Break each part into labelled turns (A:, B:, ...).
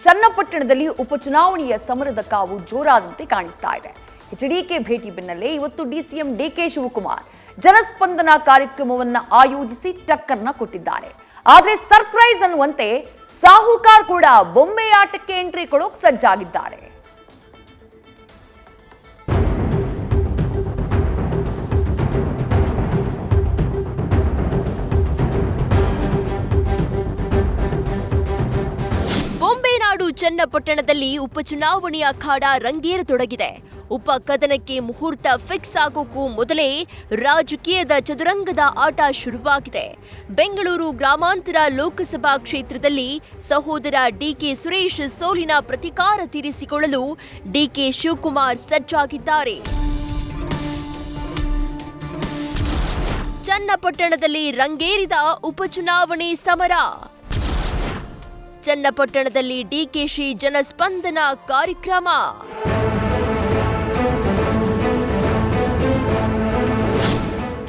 A: ಚನ್ನಪಟ್ಟಣದಲ್ಲಿ ಉಪಚುನಾವಣೆಯ ಸಮರದ ಕಾವು ಜೋರಾದಂತೆ ಕಾಣಿಸ್ತಾ ಇದೆ. ಎಚ್ಡಿಕೆ ಭೇಟಿ ಬೆನ್ನಲ್ಲೇ ಇವತ್ತು ಡಿಸಿಎಂ ಡಿಕೆ ಶಿವಕುಮಾರ್ ಜನಸ್ಪಂದನ ಕಾರ್ಯಕ್ರಮವನ್ನ ಆಯೋಜಿಸಿ ಟಕ್ಕರ್ನ ಕೊಟ್ಟಿದ್ದಾರೆ. ಆದ್ರೆ ಸರ್ಪ್ರೈಸ್ ಅನ್ನುವಂತೆ ಸಾಹುಕಾರ್ ಕೂಡ ಬೊಂಬೆ ಆಟಕ್ಕೆ ಎಂಟ್ರಿ ಕೊಡೋಕ್ ಸಜ್ಜಾಗಿದ್ದಾರೆ.
B: ಬೊಂಬೆನಾಡು ಚನ್ನಪಟ್ಟಣದಲ್ಲಿ ಉಪಚುನಾವಣೆಯ ಅಖಾಡ ರಂಗೇರತೊಡಗಿದೆ. ಉಪ ಕದನಕ್ಕೆ ಮುಹೂರ್ತ ಫಿಕ್ಸ್ ಆಗೋಕ್ಕೂ ಮೊದಲೇ ರಾಜಕೀಯದ ಚದುರಂಗದ ಆಟ ಶುರುವಾಗಿದೆ. ಬೆಂಗಳೂರು ಗ್ರಾಮಾಂತರ ಲೋಕಸಭಾ ಕ್ಷೇತ್ರದಲ್ಲಿ ಸಹೋದರ ಡಿಕೆ ಸುರೇಶ್ ಸೋಲಿನ ಪ್ರತೀಕಾರ ತೀರಿಸಿಕೊಳ್ಳಲು ಡಿಕೆ ಶಿವಕುಮಾರ್ ಸಜ್ಜಾಗಿದ್ದಾರೆ. ಚನ್ನಪಟ್ಟಣದಲ್ಲಿ ರಂಗೇರಿದ ಉಪಚುನಾವಣೆ ಸಮರ. ಚನ್ನಪಟ್ಟಣದಲ್ಲಿ ಡಿಕೆಶಿ ಜನಸ್ಪಂದನ ಕಾರ್ಯಕ್ರಮ.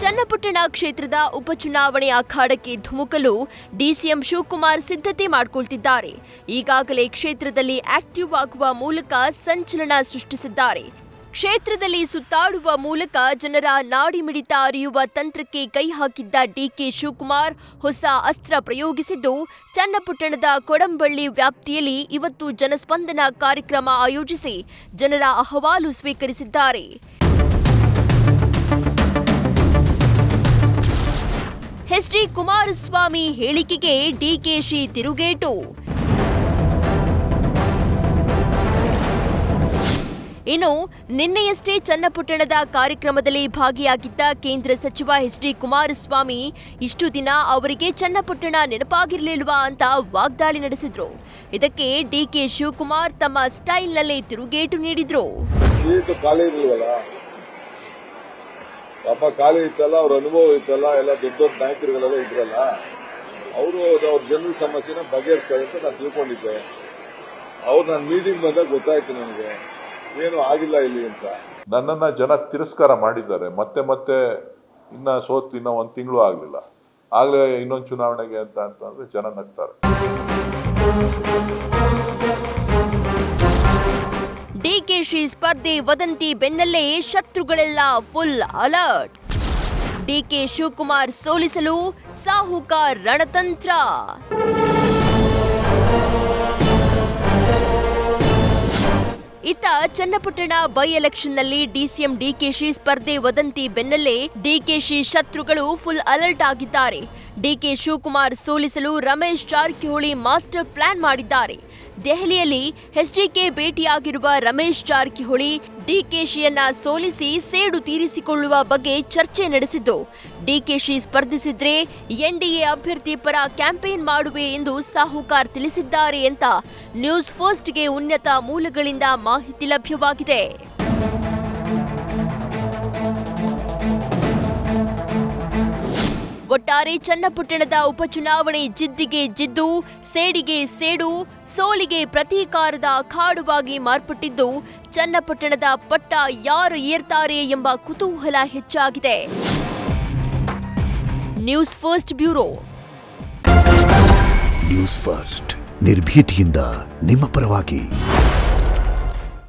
B: ಚನ್ನಪಟ್ಟಣ ಕ್ಷೇತ್ರದ ಉಪಚುನಾವಣೆ ಅಖಾಡಕ್ಕೆ ಧುಮುಕಲು ಡಿಸಿಎಂ ಶಿವಕುಮಾರ್ ಸಿದ್ಧತೆ ಮಾಡಿಕೊಳ್ತಿದ್ದಾರೆ. ಈಗಾಗಲೇ ಕ್ಷೇತ್ರದಲ್ಲಿ ಆಕ್ಟಿವ್ ಆಗುವ ಮೂಲಕ ಸಂಚಲನ ಸೃಷ್ಟಿಸಿದ್ದಾರೆ. ಕ್ಷೇತ್ರದಲ್ಲಿ ಸುತ್ತಾಡುವ ಮೂಲಕ ಜನರ ನಾಡಿಮಿಡಿತ ಅರಿಯುವ ತಂತ್ರಕ್ಕೆ ಕೈ ಹಾಕಿದ್ದ ಡಿಕೆ ಶಿವಕುಮಾರ್ ಹೊಸ ಅಸ್ತ್ರ ಪ್ರಯೋಗಿಸಿದ್ದು, ಚನ್ನಪಟ್ಟಣದ ಕೊಡಂಬಳ್ಳಿ ವ್ಯಾಪ್ತಿಯಲ್ಲಿ ಇವತ್ತು ಜನಸ್ಪಂದನ ಕಾರ್ಯಕ್ರಮ ಆಯೋಜಿಸಿ ಜನರ ಅಹವಾಲು ಸ್ವೀಕರಿಸಿದ್ದಾರೆ. ಎಚ್ಡಿ ಕುಮಾರಸ್ವಾಮಿ ಹೇಳಿಕೆಗೆ ಡಿಕೆಶಿ ತಿರುಗೇಟು. ಇನ್ನು ನಿನ್ನೆಯಷ್ಟೇ ಚನ್ನಪಟ್ಟಣದ ಕಾರ್ಯಕ್ರಮದಲ್ಲಿ ಭಾಗಿಯಾಗಿದ್ದ ಕೇಂದ್ರ ಸಚಿವ ಎಚ್ಡಿ ಕುಮಾರಸ್ವಾಮಿ ಇಷ್ಟು ದಿನ ಅವರಿಗೆ ಚನ್ನಪಟ್ಟಣ ನೆನಪಾಗಿರಲಿಲ್ವಾ ಅಂತ ವಾಗ್ದಾಳಿ ನಡೆಸಿದ್ರು. ಇದಕ್ಕೆ ಡಿಕೆ ಶಿವಕುಮಾರ್ ತಮ್ಮ ಸ್ಟೈಲ್ನಲ್ಲೇ ತಿರುಗೇಟು ನೀಡಿದ್ರು.
C: ಖಾಲಿ ಇತ್ತಲ್ಲ, ಅವ್ರ ಅನುಭವ ಇತ್ತಲ್ಲ, ಎಲ್ಲ ದೊಡ್ಡ ದೊಡ್ಡ ನಾಯಕರುಗಳೆಲ್ಲ ಇದ್ರಲ್ಲ, ಅವರು ಅವ್ರ ಜನರ ಸಮಸ್ಯೆನ ಬಗೆಹರಿಸ್ತಾರೆ ಅಂತ ನಾನು ತಿಳ್ಕೊಂಡಿದ್ದೆ. ಅವ್ರು ನನ್ನ ಮೀಟಿಂಗ್ ಬಂದಾಗ ಗೊತ್ತಾಯ್ತು ನನಗೆ ಏನು ಆಗಿಲ್ಲ ಇಲ್ಲಿ ಅಂತ. ನನ್ನನ್ನ ಜನ ತಿರಸ್ಕಾರ ಮಾಡಿದ್ದಾರೆ. ಮತ್ತೆ ಇನ್ನ ಸೋತ್ ಇನ್ನ 1 ತಿಂಗಳು ಆಗ್ಲಿಲ್ಲ, ಆಗ್ಲೇ ಇನ್ನೊಂದು ಚುನಾವಣೆಗೆ ಅಂತಂದ್ರೆ ಜನ ನಗ್ತಾರೆ.
B: ಡಿಕೆಶಿ ಸ್ಪರ್ಧೆ ವದಂತಿ ಬೆನ್ನಲ್ಲೇ ಶತ್ರುಗಳೆಲ್ಲ ಫುಲ್ ಅಲರ್ಟ್. ಡಿಕೆ ಶಿವಕುಮಾರ್ ಸೋಲಿಸಲು ಸಾಹುಕಾರ್ ರಣತಂತ್ರ. ಇತ್ತ ಚನ್ನಪಟ್ಟಣ ಬೈ ಎಲೆಕ್ಷನ್ನಲ್ಲಿ ಡಿಸಿಎಂ ಡಿಕೆಶಿ ಸ್ಪರ್ಧೆ ವದಂತಿ ಬೆನ್ನಲ್ಲೇ ಡಿಕೆಶಿ ಶತ್ರುಗಳು ಫುಲ್ ಅಲರ್ಟ್ ಆಗಿದ್ದಾರೆ. ಡಿಕೆ ಶಿವಕುಮಾರ್ ಸೋಲಿಸಲು ರಮೇಶ್ ಜಾರಕಿಹೊಳಿ ಮಾಸ್ಟರ್ ಪ್ಲಾನ್ ಮಾಡಿದ್ದಾರೆ. ದೆಹಲಿಯಲ್ಲಿ ಎಚ್ಡಿಕೆ ಭೇಟಿಯಾಗಿರುವ ರಮೇಶ್ ಜಾರಕಿಹೊಳಿ ಡಿಕೆಶಿಯನ್ನ ಸೋಲಿಸಿ ಸೇಡು ತೀರಿಸಿಕೊಳ್ಳುವ ಬಗ್ಗೆ ಚರ್ಚೆ ನಡೆಸಿದ್ದು, ಡಿಕೆಶಿ ಸ್ಪರ್ಧಿಸಿದ್ರೆ ಎನ್ಡಿಎ ಅಭ್ಯರ್ಥಿ ಪರ ಕ್ಯಾಂಪೇನ್ ಮಾಡುವೆ ಎಂದು ಸಾಹುಕಾರ್ ತಿಳಿಸಿದ್ದಾರೆ ಅಂತ ನ್ಯೂಸ್ ಫಸ್ಟ್ಗೆ ಉನ್ನತ ಮೂಲಗಳಿಂದ ಮಾಹಿತಿ ಲಭ್ಯವಾಗಿದೆ. ಒಟ್ಟಾರೆ ಚನ್ನಪಟ್ಟಣದ ಉಪಚುನಾವಣೆ ಜಿದ್ದಿಗೆ ಜಿದ್ದು, ಸೇಡಿಗೆ ಸೇಡು, ಸೋಲಿಗೆ ಪ್ರತೀಕಾರದ ಅಖಾಡವಾಗಿ ಮಾರ್ಪಟ್ಟಿದ್ದು, ಚನ್ನಪಟ್ಟಣದ ಪಟ್ಟ ಯಾರು ಏರ್ತಾರೆ ಎಂಬ ಕುತೂಹಲ ಹೆಚ್ಚಾಗಿದೆ. News first bureau.
D: News first ನಿರ್ಭೀತಿಯಿಂದ ನಿಮ್ಮ ಪರವಾಗಿ.